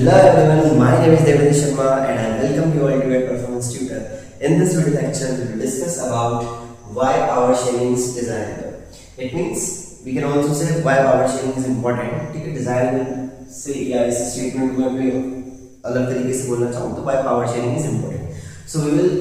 Hello everyone, my name is Devendra Sharma and I welcome you all to a performance tutor. In this video lecture, we will discuss about why power sharing is desirable. It means we can also say why power sharing is important. ठीक है, desirable से या इस statement को मैं अलग तरीके से बोलना चाहूँ तो why power sharing is important. So we will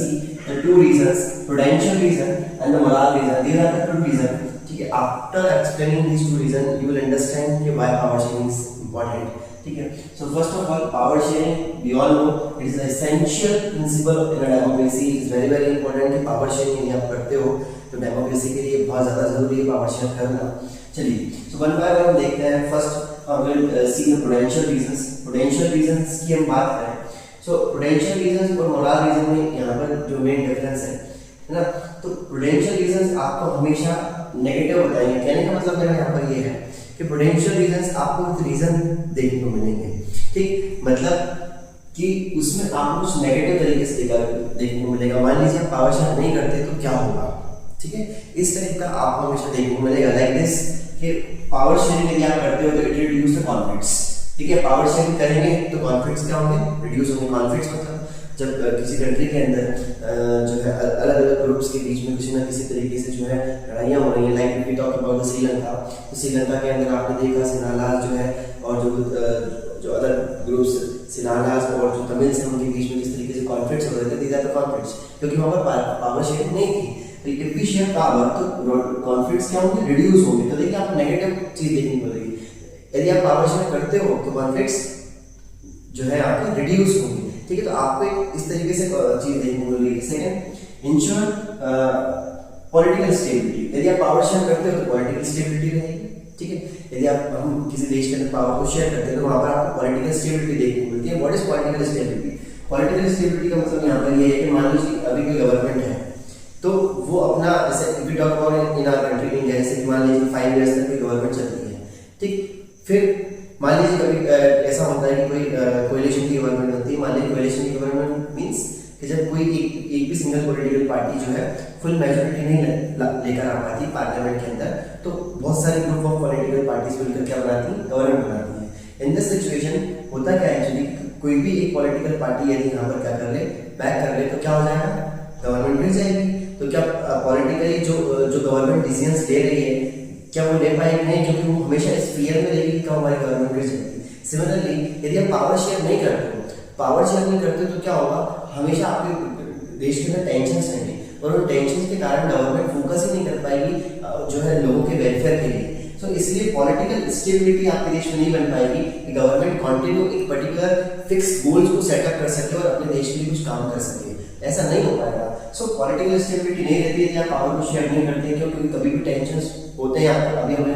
see the two reasons, prudential reason and the moral reason. These are the two reasons. ठीक है, after explaining these two reasons, you will understand why power sharing is important. ठीक है, so first of all, power sharing we all know it is an essential principle in a democracy. It is very important कि power sharing यदि आप करते हो तो democracy के लिए बहुत ज़्यादा जरूरी है power share करना. चलिए, so one by one देखते हैं. First we will see the prudential reasons. Prudential reasons की हम बात करें, so prudential reasons और moral reason में यहाँ पर जो main difference है ना, तो prudential reasons आपको हमेशा नेगेटिव बताएंगे. कहने का मतलब मेरा यहाँ पर ये है कि प्रूडेंशियल रीजंस आपको रीजन देखने को मिलेंगे. ठीक, मतलब कि उसमें आपको कुछ नेगेटिव तरीके से देखने को मिलेगा. मान लीजिए आप पावर शेयर नहीं करते तो क्या होगा. ठीक है, इस टाइप का आपको हमेशा देखने को मिलेगा. लाइक दिस कि पावर शेयरिंग यदि आप करते हो तो इट रिड्यूस द कॉन्फ्लिक्ट्स. ठीक है, पावर शेयरिंग करेंगे तो कॉन्फ्लिक्ट्स क्या होंगे, रिड्यूस होंगे. कॉन्फ्लिक्ट्स मतलब जब किसी कंट्री के अंदर जो है अलग अलग ग्रुप्स के बीच में किसी ना किसी तरीके से जो है लड़ाइयाँ हो रही हैं. Like we talk about Sri Lanka, तो श्रीलंका के अंदर आपने देखा सेनालास जो है और जो अदर ग्रुप्स सेनालास और जो तमिल से उनके बीच में किस तरीके से कॉन्फ्लिक्ट्स हो रहे थे. दीज आर द कॉन्फ्लिक्ट्स, क्योंकि वहाँ पर पावर शेयरिंग नहीं थी. तो इफ वी शेयर पावर तो कॉन्फ्लिक्ट्स क्या होंगे, रिड्यूस होंगे. तो देखिए आपको नेगेटिव चीज देखने को मिलेगी. यदि आप पावर शेयर करते हो तो कॉन्फ्लिक्ट्स जो है आपके रिड्यूस होंगे. ठीक है, तो आपको इस तरीके से चीज देखने को मिलेगी. Second, ensure political stability. यदि आप पावर शेयर करते हो तो पॉलिटिकल स्टेबिलिटी रहेगी. ठीक है, यदि हम किसी देश के अंदर पावर को शेयर करते हैं तो वहां पर आपको पॉलिटिकल स्टेबिलिटी देखने को मिलती है. What is political stability? Political stability का मतलब यहाँ पर ये है कि मान लीजिए अभी कोई गवर्नमेंट है तो वो अपना, जैसे if we talk about in our country India, जैसे मान लीजिए 5 इयर्स तक कोई गवर्नमेंट चल रही है. ठीक, फिर मान लीजिए कभी ऐसा होता है कि कोई कोएलिशन की गवर्नमेंट होती है. मान लीजिए कोएलिशन की गवर्नमेंट मींस कि जब कोई एक भी सिंगल पॉलिटिकल पार्टी जो है फुल मेजॉरिटी नहीं लेकर आ पाती पार्लियामेंट के अंदर, तो बहुत सारी ग्रुप ऑफ पॉलिटिकल पार्टीज मिलकर क्या बनाती हैं, गवर्नमेंट बनाती हैं. इन दिस सिचुएशन होता क्या है एक्चुअली, कोई भी एक पॉलिटिकल पार्टी यदि यहाँ पर क्या कर ले, बैक कर ले, तो क्या हो जाएगा, गवर्नमेंट गिर जाएगी. तो क्या पॉलिटिकली जो गवर्नमेंट डिसीजंस ले रही है क्या वो ले पाएगी? नहीं, क्योंकि वो हमेशा इस फियर में रहेगी कि हमारी गवर्नमेंट गिर जाएगी. सिमिलरली यदि आप पावर शेयर नहीं करते तो क्या होगा, हमेशा आपके देश के अंदर टेंशंस रहेंगे और उन टेंशन के कारण गवर्नमेंट फोकस ही नहीं कर पाएगी जो है लोगों के वेलफेयर के लिए. तो इसलिए पॉलिटिकल स्टेबिलिटी आपके देश में नहीं बन पाएगी कि गवर्नमेंट कंटिन्यू एक पर्टिकुलर फिक्स गोल्स को सेटअप कर सके और अपने देश के लिए कुछ काम कर सके. ऐसा नहीं हो पाएगा. सो पॉलिटिकल स्टेबिलिटी नहीं रहती है या पावर को शेयर नहीं करते, क्योंकि कभी भी टेंशंस होते हैं. अभी हमने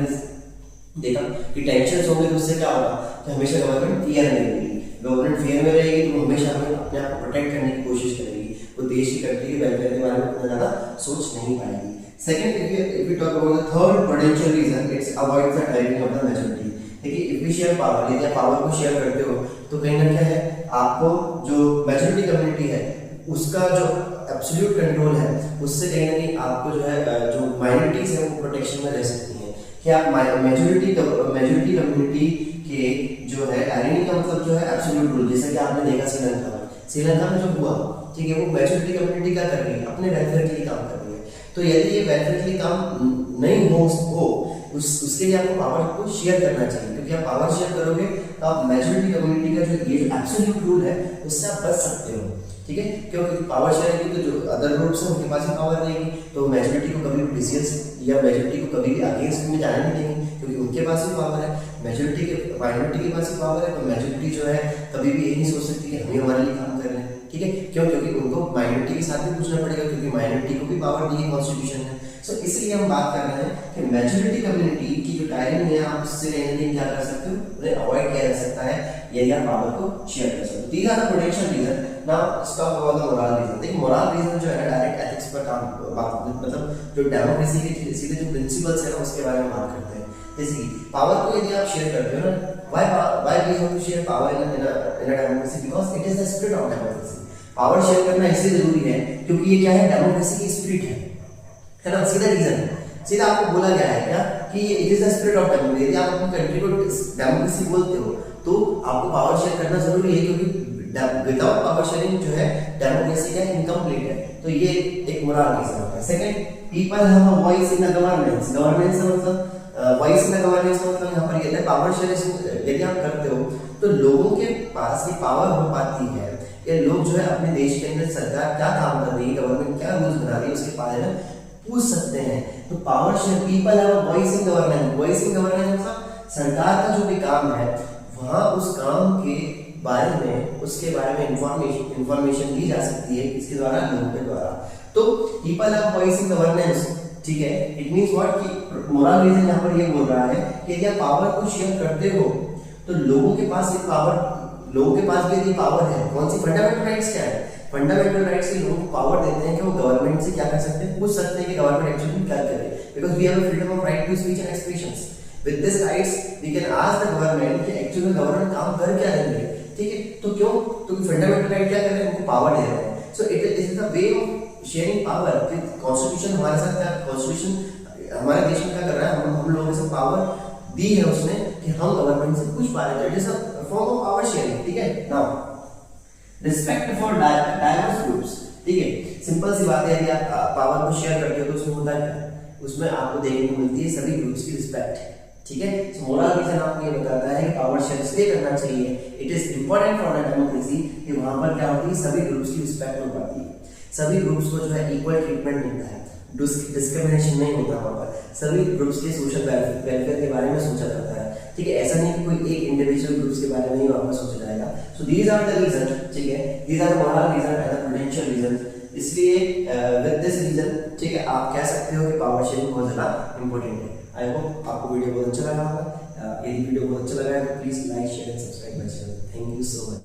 देखा कि टेंशंस होंगे तो उससे क्या होगा कि हमेशा गवर्नमेंट फियर में रहेगी. गवर्नमेंट फियर में रहेगी तो हमेशा हमें अपने आप को प्रोटेक्ट करने की कोशिश करेगी. वो देश की कंट्री के वेलफेयर के बारे में उतना ज्यादा सोच नहीं पाएगी. Second, if we talk about the third prudential reason, it's avoid the timing of the majority. देखिए, इफ वी शेयर पावर, यदि आप पावर को शेयर करते हो तो कहीं ना क्या है, आपको जो मेजॉरिटी कम्युनिटी है उसका जो एब्सोल्यूट कंट्रोल है उससे कहीं ना कहीं आपको जो है जो माइनॉरिटीज है वो प्रोटेक्शन में रह सकती हैं. कि आप मेजॉरिटी कम्युनिटी के जो है टायरेनी का मतलब जो है एब्सोल्यूट रूल, जैसे कि आपने देखा श्रीलंका में जो हुआ. ठीक है, वो मेजॉरिटी कम्युनिटी क्या कर रही है, अपने वेलफेयर के लिए काम कर रही है. तो यदि ये वेलफेयर के लिए काम नहीं हो उसके लिए आपको पावर को शेयर करना चाहिए, क्योंकि आप पावर शेयर करोगे तो आप मेजॉरिटी कम्युनिटी का जो ये एब्सोल्यूट रूल है उससे आप बच सकते हो. ठीक है, क्योंकि पावर शेयर की तो जो अदर ग्रुप्स हैं उनके पास ही पावर रहेगी, तो मेजॉरिटी को कभी भी डिसीजंस या मेजॉरिटी को कभी भी अगेंस्ट में जाने नहीं देंगे, क्योंकि उनके पास ही पावर है. माइनॉरिटी के पास ही पावर है, तो मेजॉरिटी जो है कभी भी ये नहीं सोच सकती कि हमें हमारे लिए काम कर रहे हैं. ठीक है, क्योंकि उनको माइनॉरिटी के साथ भी पूछना पड़ेगा, क्योंकि माइनॉरिटी को भी पावर दी है कॉन्स्टिट्यूशन में. सो इसलिए हम बात कर रहे हैं कि मेजॉरिटी कम्युनिटी की जो टायरिंग है आप उससे कहीं ना कहीं क्या कर सकते हो, उन्हें अवॉइड किया जा सकता है यदि आप पावर को शेयर कर सकते हो. These are the protection reason. Now let's talk about the moral reason. देखिए, मोरल रीजन जो है ना डायरेक्ट एथिक्स पर मतलब जो डेमोक्रेसी के सीधे जो प्रिंसिपल्स है ना उसके बारे में बात करते हैं. जैसे कि पावर को यदि आप शेयर करते हो ना, why we have to share power in a democracy, because it is the spirit of democracy. Power share करना इसलिए जरूरी है क्योंकि ये क्या है, डेमोक्रेसी की स्पिरिट है ना. सीधा रीजन है. सीधा आपको बोला गया है क्या कि it is the spirit of democracy. यदि आप अपनी कंट्री को डेमोक्रेसी बोलते हो तो आपको पावर शेयर करना जरूरी है, क्योंकि विदाउट पावर शेयरिंग जो है डेमोक्रेसी का इनकम्प्लीट है। तो ये एक मोरल रीजन होता है। Second, people have a voice in the governance. Governance मतलब वॉइस इन द गवर्नेंस मतलब यहाँ पर ये है पावर शेयरिंग यदि आप करते हो तो लोगों के पास ये पावर हो पाती है कि लोग जो है अपने देश के अंदर सरकार क्या काम कर रही है, गवर्नमेंट क्या रूल्स बना रही है, उसके बारे में पूछ सकते हैं। तो power share, people have a voice in governance. Voice in governance मतलब सरकार का जो भी काम है वहां उस काम के बारे में, उसके बारे में इंफॉर्मेशन दी जा सकती है, इसके द्वारा, लोगों के द्वारा। तो people have voice in governance, ठीक है। इट मींस व्हाट कि मोरल रीजन यहाँ पर ये बोल रहा है कि यदि आप पावर को शेयर करते हो तो लोगों के पास ये पावर, लोगों के पास भी यदि पावर है, कौन सी फंडामेंटल राइट्स क्या है, फंडामेंटल राइट्स के लोगों को पावर देते हैं कि वो गवर्नमेंट से क्या कर सकते हैं, पूछ सकते हैं कि गवर्नमेंट एक्चुअली क्या करे, because we have a freedom of right to speech and expressions. With this rights we can ask the government कि एक्चुअली गवर्नमेंट काम कर क्या रही है, ठीक है। तो क्यों, तो फंडामेंटल राइट क्या कर रहे हैं, उनको पावर दे रहे हैं। So it is the way of sharing power. Constitution हमारे साथ क्या, कॉन्स्टिट्यूशन हमारे देश में क्या कर रहा है, हम लोगों से पावर दी है उसने कि हम गवर्नमेंट से पूछ पा रहे हैं। It is a form of power sharing, ठीक है। Now respect for diverse groups, ठीक है। सिंपल सी बात है, यदि आप पावर को शेयर करते हो तो उसमें होता है, उसमें आपको देखने को मिलती है सभी ग्रुप्स की रिस्पेक्ट, ठीक है। सो मोरल रीजन आपको ये बताता है कि पावर शेयर इसलिए करना चाहिए, it is important for the democracy, कि वहां पर क्या होती है, सभी ग्रुप्स की रिस्पेक्ट हो पाती है, सभी ग्रुप्स को जो है इक्वल ट्रीटमेंट मिलता है, डिस्क्रिमिनेशन नहीं होता वहां पर, सभी ग्रुप्स के सोशल वेलफेयर के बारे में सोचा जाता है, ठीक है। ऐसा नहीं कि कोई एक इंडिविजुअल ग्रुप्स के बारे में ही वहां पर सोचा जाएगा। So these are the reason, ठीक है, these are moral reason and the prudential reason. इसलिए विद दिस रीजन, ठीक है, आप कह सकते हो कि पावर शेयरिंग बहुत ज्यादा इंपॉर्टेंट है। आई होप आपको वीडियो बहुत अच्छा लगा होगा। यदि वीडियो बहुत अच्छा लगा है तो please like, share and subscribe my channel. Thank you so much.